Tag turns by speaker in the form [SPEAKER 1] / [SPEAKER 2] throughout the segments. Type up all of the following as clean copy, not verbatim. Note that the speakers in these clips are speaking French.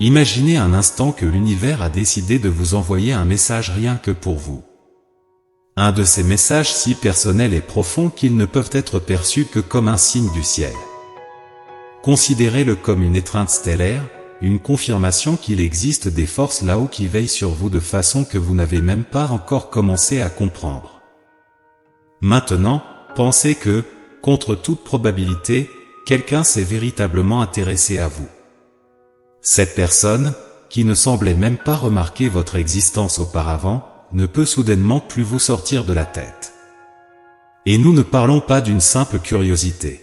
[SPEAKER 1] Imaginez un instant que l'univers a décidé de vous envoyer un message rien que pour vous. Un de ces messages si personnels et profonds qu'ils ne peuvent être perçus que comme un signe du ciel. Considérez-le comme une étreinte stellaire, une confirmation qu'il existe des forces là-haut qui veillent sur vous de façon que vous n'avez même pas encore commencé à comprendre. Maintenant, pensez que, contre toute probabilité, quelqu'un s'est véritablement intéressé à vous. Cette personne, qui ne semblait même pas remarquer votre existence auparavant, ne peut soudainement plus vous sortir de la tête. Et nous ne parlons pas d'une simple curiosité.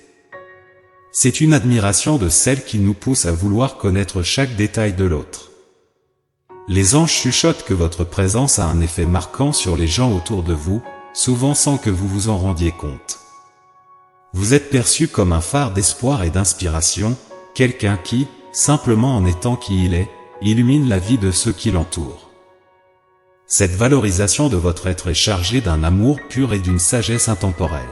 [SPEAKER 1] C'est une admiration de celle qui nous pousse à vouloir connaître chaque détail de l'autre. Les anges chuchotent que votre présence a un effet marquant sur les gens autour de vous, souvent sans que vous vous en rendiez compte. Vous êtes perçu comme un phare d'espoir et d'inspiration, quelqu'un qui, simplement en étant qui il est, illumine la vie de ceux qui l'entourent. Cette valorisation de votre être est chargée d'un amour pur et d'une sagesse intemporelle.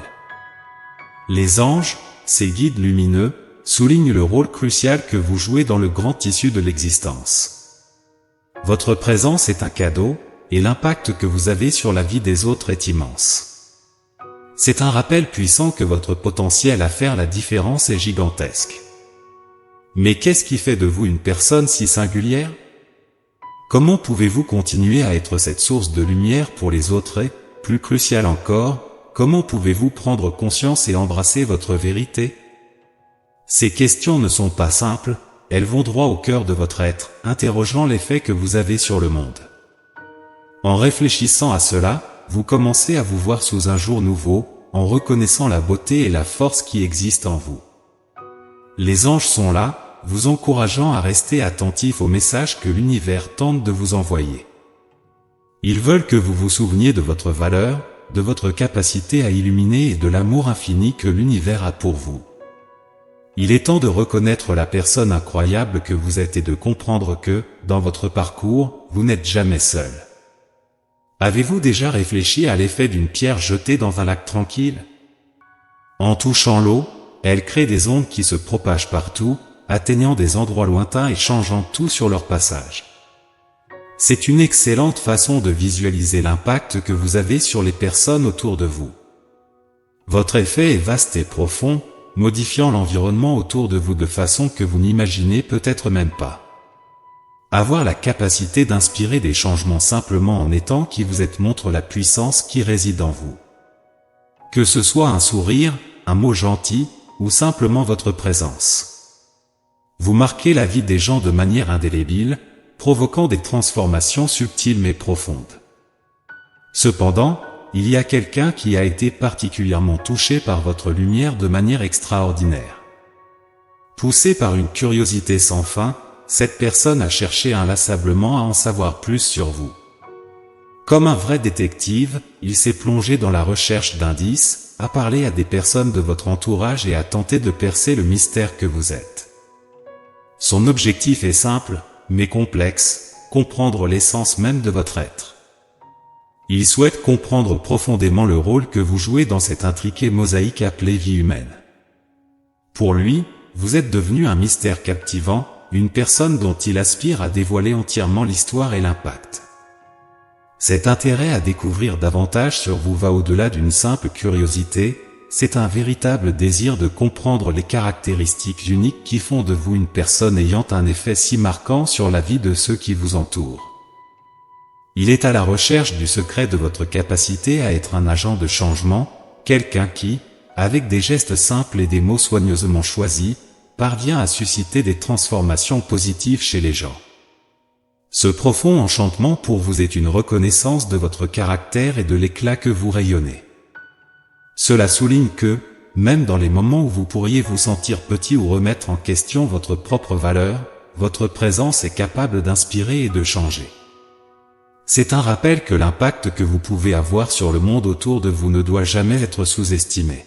[SPEAKER 1] Les anges, ces guides lumineux, soulignent le rôle crucial que vous jouez dans le grand tissu de l'existence. Votre présence est un cadeau, et l'impact que vous avez sur la vie des autres est immense. C'est un rappel puissant que votre potentiel à faire la différence est gigantesque. Mais qu'est-ce qui fait de vous une personne si singulière? Comment pouvez-vous continuer à être cette source de lumière pour les autres et, plus crucial encore, comment pouvez-vous prendre conscience et embrasser votre vérité? Ces questions ne sont pas simples, elles vont droit au cœur de votre être, interrogeant l'effet que vous avez sur le monde. En réfléchissant à cela, vous commencez à vous voir sous un jour nouveau, en reconnaissant la beauté et la force qui existent en vous. Les anges sont là, vous encourageant à rester attentif aux messages que l'univers tente de vous envoyer. Ils veulent que vous vous souveniez de votre valeur, de votre capacité à illuminer et de l'amour infini que l'univers a pour vous. Il est temps de reconnaître la personne incroyable que vous êtes et de comprendre que, dans votre parcours, vous n'êtes jamais seul. Avez-vous déjà réfléchi à l'effet d'une pierre jetée dans un lac tranquille? En touchant l'eau, elle crée des ondes qui se propagent partout, atteignant des endroits lointains et changeant tout sur leur passage. C'est une excellente façon de visualiser l'impact que vous avez sur les personnes autour de vous. Votre effet est vaste et profond, modifiant l'environnement autour de vous de façon que vous n'imaginez peut-être même pas. Avoir la capacité d'inspirer des changements simplement en étant qui vous êtes montre la puissance qui réside en vous. Que ce soit un sourire, un mot gentil, ou simplement votre présence. Vous marquez la vie des gens de manière indélébile, provoquant des transformations subtiles mais profondes. Cependant, il y a quelqu'un qui a été particulièrement touché par votre lumière de manière extraordinaire. Poussé par une curiosité sans fin, cette personne a cherché inlassablement à en savoir plus sur vous. Comme un vrai détective, il s'est plongé dans la recherche d'indices, a parlé à des personnes de votre entourage et a tenté de percer le mystère que vous êtes. Son objectif est simple, mais complexe, comprendre l'essence même de votre être. Il souhaite comprendre profondément le rôle que vous jouez dans cette intriquée mosaïque appelée vie humaine. Pour lui, vous êtes devenu un mystère captivant, une personne dont il aspire à dévoiler entièrement l'histoire et l'impact. Cet intérêt à découvrir davantage sur vous va au-delà d'une simple curiosité, c'est un véritable désir de comprendre les caractéristiques uniques qui font de vous une personne ayant un effet si marquant sur la vie de ceux qui vous entourent. Il est à la recherche du secret de votre capacité à être un agent de changement, quelqu'un qui, avec des gestes simples et des mots soigneusement choisis, parvient à susciter des transformations positives chez les gens. Ce profond enchantement pour vous est une reconnaissance de votre caractère et de l'éclat que vous rayonnez. Cela souligne que, même dans les moments où vous pourriez vous sentir petit ou remettre en question votre propre valeur, votre présence est capable d'inspirer et de changer. C'est un rappel que l'impact que vous pouvez avoir sur le monde autour de vous ne doit jamais être sous-estimé.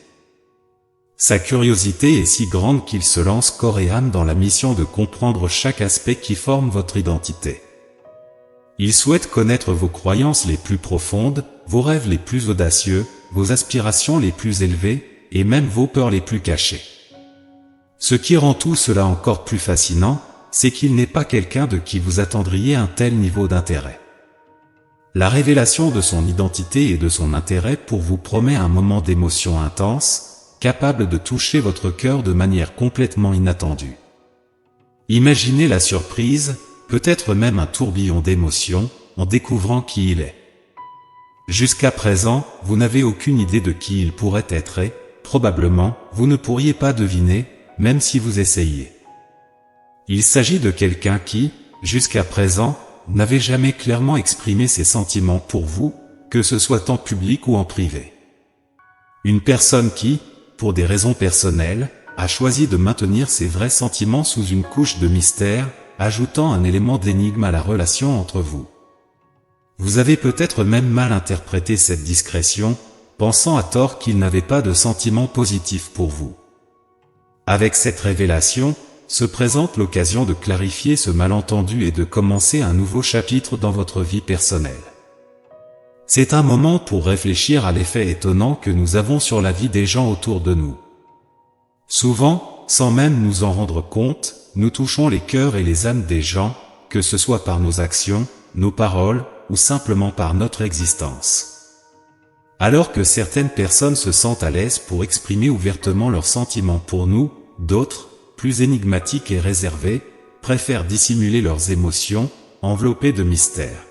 [SPEAKER 1] Sa curiosité est si grande qu'il se lance corps et âme dans la mission de comprendre chaque aspect qui forme votre identité. Il souhaite connaître vos croyances les plus profondes, vos rêves les plus audacieux, vos aspirations les plus élevées, et même vos peurs les plus cachées. Ce qui rend tout cela encore plus fascinant, c'est qu'il n'est pas quelqu'un de qui vous attendriez un tel niveau d'intérêt. La révélation de son identité et de son intérêt pour vous promet un moment d'émotion intense, capable de toucher votre cœur de manière complètement inattendue. Imaginez la surprise, peut-être même un tourbillon d'émotions, en découvrant qui il est. Jusqu'à présent, vous n'avez aucune idée de qui il pourrait être et, probablement, vous ne pourriez pas deviner, même si vous essayiez. Il s'agit de quelqu'un qui, jusqu'à présent, n'avait jamais clairement exprimé ses sentiments pour vous, que ce soit en public ou en privé. Une personne qui, pour des raisons personnelles, a choisi de maintenir ses vrais sentiments sous une couche de mystère, ajoutant un élément d'énigme à la relation entre vous. Vous avez peut-être même mal interprété cette discrétion, pensant à tort qu'il n'avait pas de sentiments positifs pour vous. Avec cette révélation, se présente l'occasion de clarifier ce malentendu et de commencer un nouveau chapitre dans votre vie personnelle. C'est un moment pour réfléchir à l'effet étonnant que nous avons sur la vie des gens autour de nous. Souvent, sans même nous en rendre compte, nous touchons les cœurs et les âmes des gens, que ce soit par nos actions, nos paroles, ou simplement par notre existence. Alors que certaines personnes se sentent à l'aise pour exprimer ouvertement leurs sentiments pour nous, d'autres, plus énigmatiques et réservés, préfèrent dissimuler leurs émotions, enveloppées de mystère.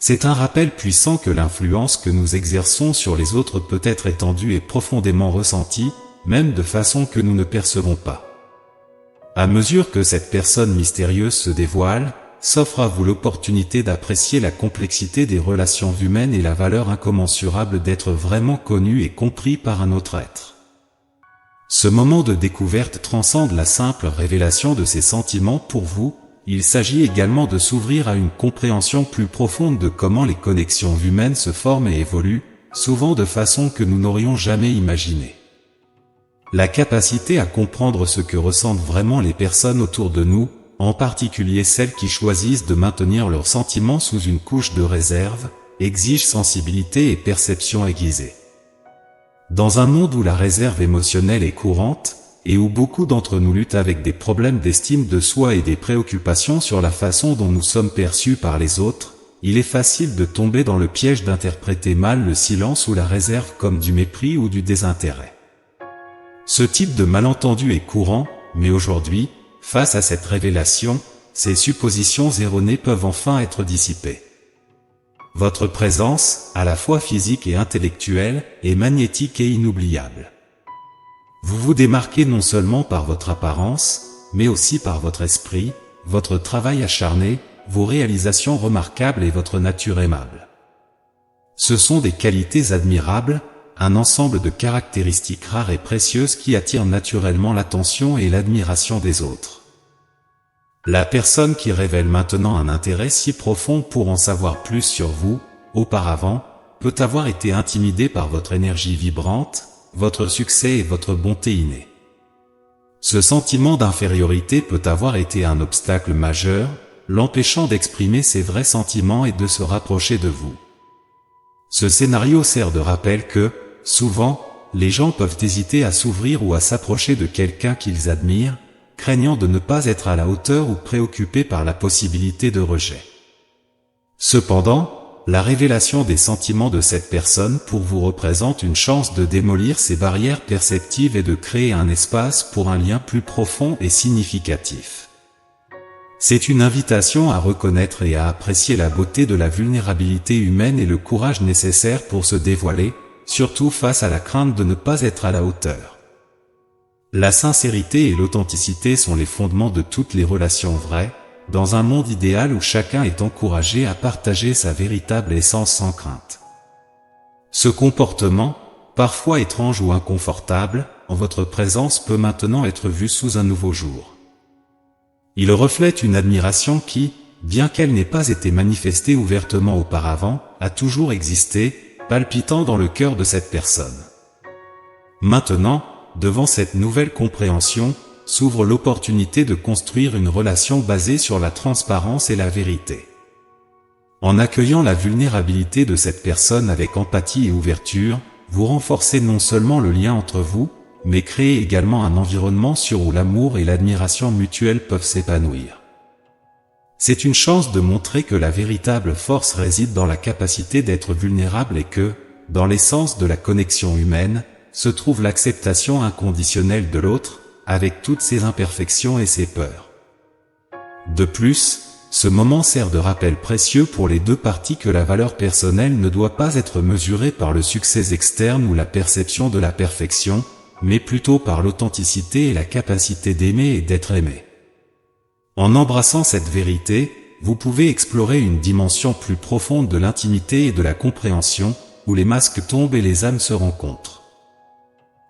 [SPEAKER 1] C'est un rappel puissant que l'influence que nous exerçons sur les autres peut être étendue et profondément ressentie, même de façon que nous ne percevons pas. À mesure que cette personne mystérieuse se dévoile, s'offre à vous l'opportunité d'apprécier la complexité des relations humaines et la valeur incommensurable d'être vraiment connu et compris par un autre être. Ce moment de découverte transcende la simple révélation de ses sentiments pour vous, il s'agit également de s'ouvrir à une compréhension plus profonde de comment les connexions humaines se forment et évoluent, souvent de façon que nous n'aurions jamais imaginée. La capacité à comprendre ce que ressentent vraiment les personnes autour de nous, en particulier celles qui choisissent de maintenir leurs sentiments sous une couche de réserve, exige sensibilité et perception aiguisée. Dans un monde où la réserve émotionnelle est courante, et où beaucoup d'entre nous luttent avec des problèmes d'estime de soi et des préoccupations sur la façon dont nous sommes perçus par les autres, il est facile de tomber dans le piège d'interpréter mal le silence ou la réserve comme du mépris ou du désintérêt. Ce type de malentendu est courant, mais aujourd'hui, face à cette révélation, ces suppositions erronées peuvent enfin être dissipées. Votre présence, à la fois physique et intellectuelle, est magnétique et inoubliable. Vous vous démarquez non seulement par votre apparence, mais aussi par votre esprit, votre travail acharné, vos réalisations remarquables et votre nature aimable. Ce sont des qualités admirables, un ensemble de caractéristiques rares et précieuses qui attirent naturellement l'attention et l'admiration des autres. La personne qui révèle maintenant un intérêt si profond pour en savoir plus sur vous, auparavant, peut avoir été intimidée par votre énergie vibrante, votre succès et votre bonté innée. Ce sentiment d'infériorité peut avoir été un obstacle majeur, l'empêchant d'exprimer ses vrais sentiments et de se rapprocher de vous. Ce scénario sert de rappel que, souvent, les gens peuvent hésiter à s'ouvrir ou à s'approcher de quelqu'un qu'ils admirent, craignant de ne pas être à la hauteur ou préoccupés par la possibilité de rejet. Cependant, la révélation des sentiments de cette personne pour vous représente une chance de démolir ces barrières perceptives et de créer un espace pour un lien plus profond et significatif. C'est une invitation à reconnaître et à apprécier la beauté de la vulnérabilité humaine et le courage nécessaire pour se dévoiler, surtout face à la crainte de ne pas être à la hauteur. La sincérité et l'authenticité sont les fondements de toutes les relations vraies, dans un monde idéal où chacun est encouragé à partager sa véritable essence sans crainte. Ce comportement, parfois étrange ou inconfortable, en votre présence peut maintenant être vu sous un nouveau jour. Il reflète une admiration qui, bien qu'elle n'ait pas été manifestée ouvertement auparavant, a toujours existé, palpitant dans le cœur de cette personne. Maintenant, devant cette nouvelle compréhension, s'ouvre l'opportunité de construire une relation basée sur la transparence et la vérité. En accueillant la vulnérabilité de cette personne avec empathie et ouverture, vous renforcez non seulement le lien entre vous, mais créez également un environnement où l'amour et l'admiration mutuelle peuvent s'épanouir. C'est une chance de montrer que la véritable force réside dans la capacité d'être vulnérable et que, dans l'essence de la connexion humaine, se trouve l'acceptation inconditionnelle de l'autre, avec toutes ses imperfections et ses peurs. De plus, ce moment sert de rappel précieux pour les deux parties que la valeur personnelle ne doit pas être mesurée par le succès externe ou la perception de la perfection, mais plutôt par l'authenticité et la capacité d'aimer et d'être aimé. En embrassant cette vérité, vous pouvez explorer une dimension plus profonde de l'intimité et de la compréhension, où les masques tombent et les âmes se rencontrent.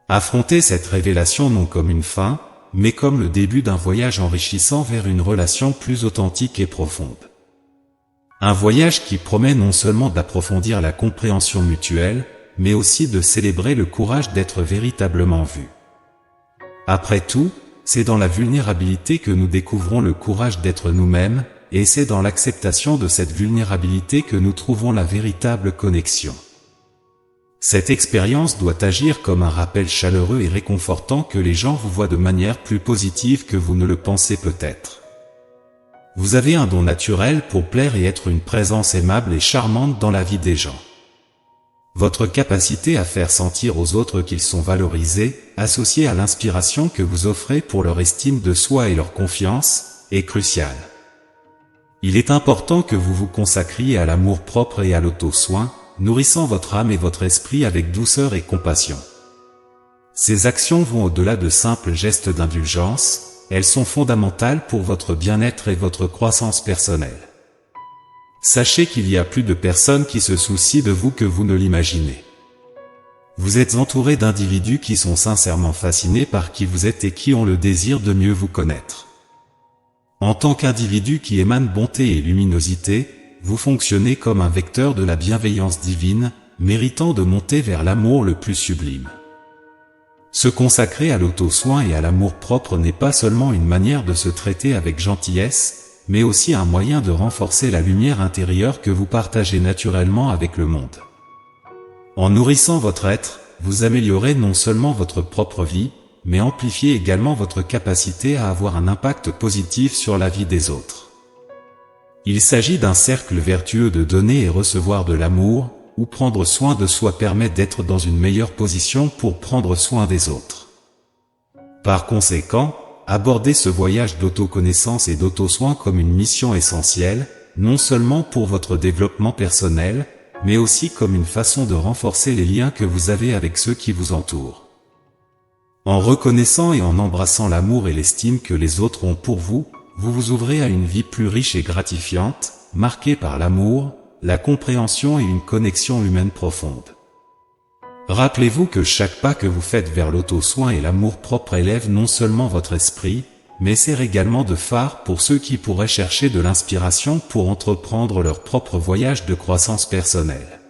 [SPEAKER 1] Affrontez cette révélation non comme une fin, mais comme le début d'un voyage enrichissant vers une relation plus authentique et profonde. Un voyage qui promet non seulement d'approfondir la compréhension mutuelle, mais aussi de célébrer le courage d'être véritablement vu. Après tout, c'est dans la vulnérabilité que nous découvrons le courage d'être nous-mêmes, et c'est dans l'acceptation de cette vulnérabilité que nous trouvons la véritable connexion. Cette expérience doit agir comme un rappel chaleureux et réconfortant que les gens vous voient de manière plus positive que vous ne le pensez peut-être. Vous avez un don naturel pour plaire et être une présence aimable et charmante dans la vie des gens. Votre capacité à faire sentir aux autres qu'ils sont valorisés, associée à l'inspiration que vous offrez pour leur estime de soi et leur confiance, est cruciale. Il est important que vous vous consacriez à l'amour-propre et à l'auto-soin, nourrissant votre âme et votre esprit avec douceur et compassion. Ces actions vont au-delà de simples gestes d'indulgence, elles sont fondamentales pour votre bien-être et votre croissance personnelle. Sachez qu'il y a plus de personnes qui se soucient de vous que vous ne l'imaginez. Vous êtes entouré d'individus qui sont sincèrement fascinés par qui vous êtes et qui ont le désir de mieux vous connaître. En tant qu'individu qui émane bonté et luminosité, vous fonctionnez comme un vecteur de la bienveillance divine, méritant de monter vers l'amour le plus sublime. Se consacrer à l'auto-soin et à l'amour-propre n'est pas seulement une manière de se traiter avec gentillesse, mais aussi un moyen de renforcer la lumière intérieure que vous partagez naturellement avec le monde. En nourrissant votre être, vous améliorez non seulement votre propre vie, mais amplifiez également votre capacité à avoir un impact positif sur la vie des autres. Il s'agit d'un cercle vertueux de donner et recevoir de l'amour, où prendre soin de soi permet d'être dans une meilleure position pour prendre soin des autres. Par conséquent, abordez ce voyage d'autoconnaissance et d'auto-soin comme une mission essentielle, non seulement pour votre développement personnel, mais aussi comme une façon de renforcer les liens que vous avez avec ceux qui vous entourent. En reconnaissant et en embrassant l'amour et l'estime que les autres ont pour vous, vous vous ouvrez à une vie plus riche et gratifiante, marquée par l'amour, la compréhension et une connexion humaine profonde. Rappelez-vous que chaque pas que vous faites vers l'auto-soin et l'amour-propre élève non seulement votre esprit, mais sert également de phare pour ceux qui pourraient chercher de l'inspiration pour entreprendre leur propre voyage de croissance personnelle.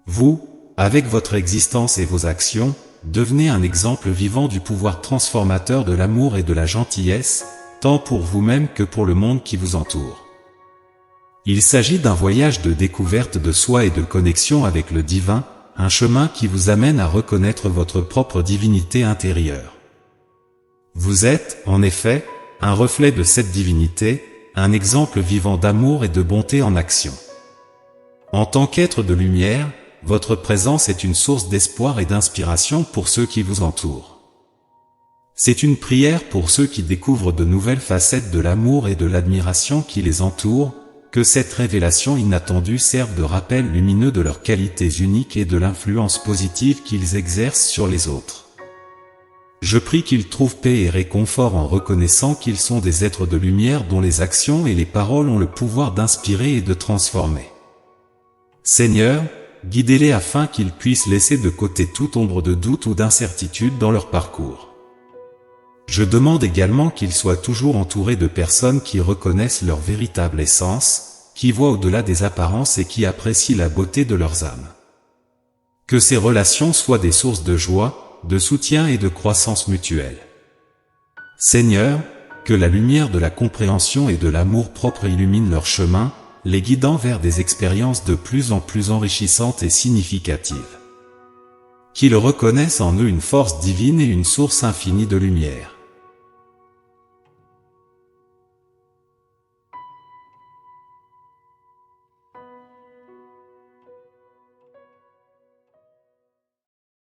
[SPEAKER 1] Vous, avec votre existence et vos actions, devenez un exemple vivant du pouvoir transformateur de l'amour et de la gentillesse, tant pour vous-même que pour le monde qui vous entoure. Il s'agit d'un voyage de découverte de soi et de connexion avec le divin, un chemin qui vous amène à reconnaître votre propre divinité intérieure. Vous êtes, en effet, un reflet de cette divinité, un exemple vivant d'amour et de bonté en action. En tant qu'être de lumière, votre présence est une source d'espoir et d'inspiration pour ceux qui vous entourent. C'est une prière pour ceux qui découvrent de nouvelles facettes de l'amour et de l'admiration qui les entourent, que cette révélation inattendue serve de rappel lumineux de leurs qualités uniques et de l'influence positive qu'ils exercent sur les autres. Je prie qu'ils trouvent paix et réconfort en reconnaissant qu'ils sont des êtres de lumière dont les actions et les paroles ont le pouvoir d'inspirer et de transformer. Seigneur, guidez-les afin qu'ils puissent laisser de côté toute ombre de doute ou d'incertitude dans leur parcours. Je demande également qu'ils soient toujours entourés de personnes qui reconnaissent leur véritable essence, qui voient au-delà des apparences et qui apprécient la beauté de leurs âmes. Que ces relations soient des sources de joie, de soutien et de croissance mutuelle. Seigneur, que la lumière de la compréhension et de l'amour-propre illumine leur chemin, les guidant vers des expériences de plus en plus enrichissantes et significatives. qu'ils reconnaissent en eux une force divine et une source infinie de lumière.